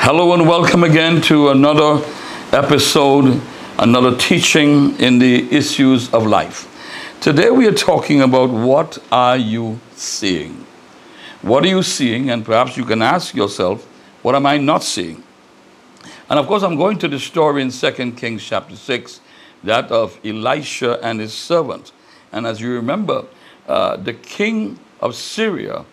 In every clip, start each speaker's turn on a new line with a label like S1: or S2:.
S1: Hello and welcome again to another episode, another teaching in the issues of life. Today we are talking about what are you seeing? What are you seeing? And perhaps you can ask yourself, what am I not seeing? And of course I'm going to the story in 2 Kings chapter 6, that of Elisha and his servant. And as you remember, the king of Syria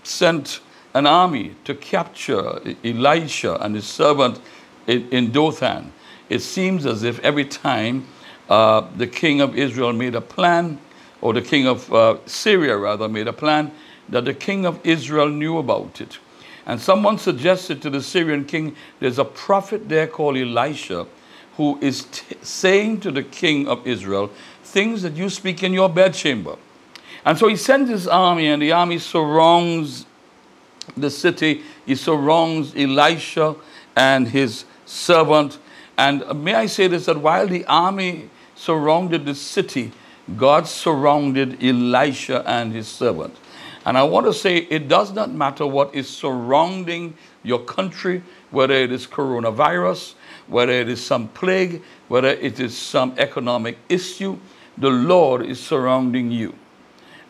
S1: sent an army to capture Elisha and his servant in Dothan. It seems as if every time the king of Israel made a plan, or the king of Syria rather made a plan, that the king of Israel knew about it. And someone suggested to the Syrian king, there's a prophet there called Elisha who is saying to the king of Israel things that you speak in your bedchamber. And so he sends his army, and the army surrounds the city. He surrounds Elisha and his servant. And may I say this, that while the army surrounded the city, God surrounded Elisha and his servant. And I want to say, it does not matter what is surrounding your country, whether it is coronavirus, whether it is some plague, whether it is some economic issue, the Lord is surrounding you.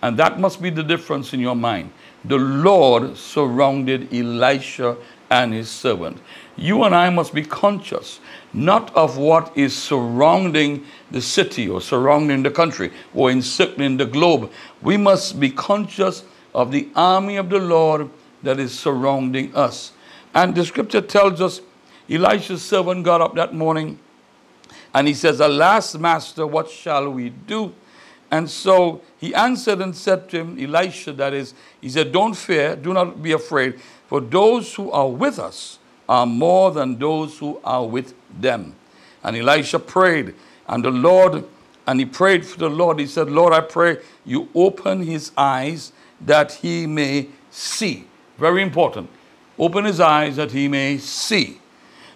S1: And that must be the difference in your mind. The Lord surrounded Elisha and his servant. You and I must be conscious, not of what is surrounding the city or surrounding the country or encircling the globe. We must be conscious of the army of the Lord that is surrounding us. And the scripture tells us, Elisha's servant got up that morning and he says, "Alas, master, what shall we do?" And so he answered and said to him, Elisha that is, he said, "Don't fear, do not be afraid, for those who are with us are more than those who are with them." And Elisha prayed, and he prayed for the Lord. He said, "Lord, I pray you open his eyes that he may see." Very important. Open his eyes that he may see.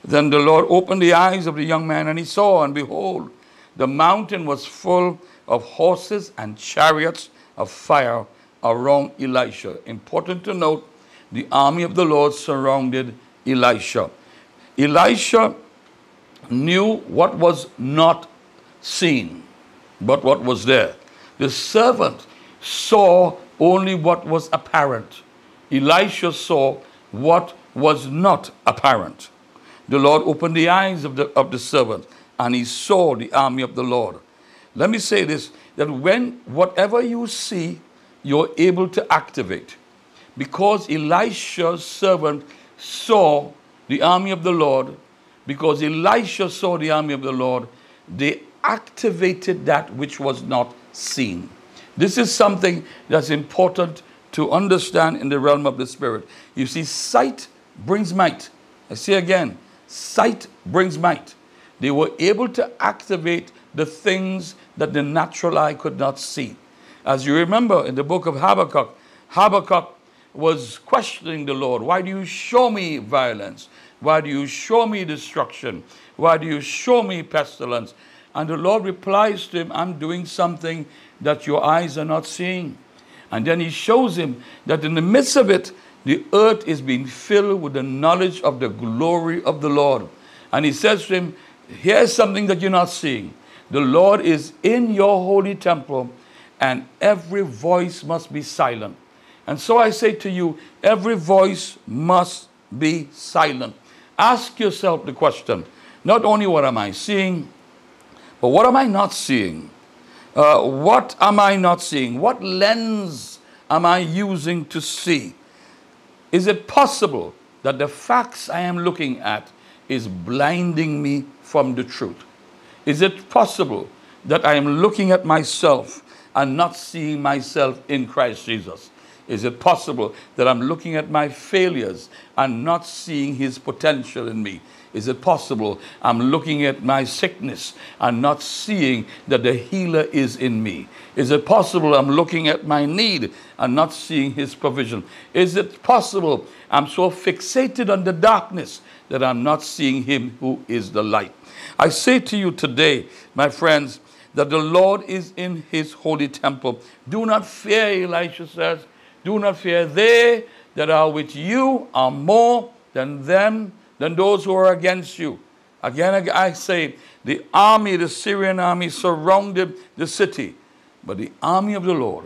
S1: Then the Lord opened the eyes of the young man, and he saw, and behold, the mountain was full of horses and chariots of fire around Elisha. Important to note, the army of the Lord surrounded Elisha. Elisha knew what was not seen, but what was there. The servant saw only what was apparent. Elisha saw what was not apparent. The Lord opened the eyes of the servant, and he saw the army of the Lord. Let me say this, that when whatever you see, you're able to activate. Because Elisha's servant saw the army of the Lord, because Elisha saw the army of the Lord, they activated that which was not seen. This is something that's important to understand in the realm of the spirit. You see, sight brings might. I say again, sight brings might. They were able to activate the things that the natural eye could not see. As you remember in the book of Habakkuk, Habakkuk was questioning the Lord. Why do you show me violence? Why do you show me destruction? Why do you show me pestilence? And the Lord replies to him, I'm doing something that your eyes are not seeing. And then he shows him that in the midst of it, the earth is being filled with the knowledge of the glory of the Lord. And he says to him, here's something that you're not seeing. The Lord is in your holy temple, and every voice must be silent. And so I say to you, every voice must be silent. Ask yourself the question, not only what am I seeing, but what am I not seeing? What am I not seeing? What lens am I using to see? Is it possible that the facts I am looking at is blinding me from the truth? Is it possible that I am looking at myself and not seeing myself in Christ Jesus? Is it possible that I'm looking at my failures and not seeing his potential in me? Is it possible I'm looking at my sickness and not seeing that the healer is in me? Is it possible I'm looking at my need and not seeing his provision? Is it possible I'm so fixated on the darkness that I'm not seeing him who is the light? I say to you today, my friends, that the Lord is in his holy temple. Do not fear, Elisha says. Do not fear. They that are with you are more than them, than those who are against you. Again, I say, the army, the Syrian army surrounded the city, but the army of the Lord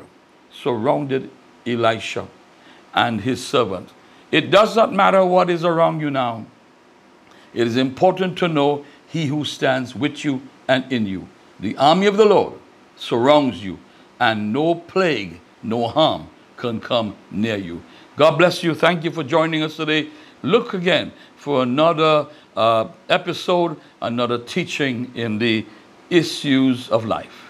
S1: surrounded Elisha and his servant. It does not matter what is around you now. It is important to know he who stands with you and in you. The army of the Lord surrounds you, and no plague, no harm can come near you. God bless you. Thank you for joining us today. Look again for another episode, another teaching in the issues of life.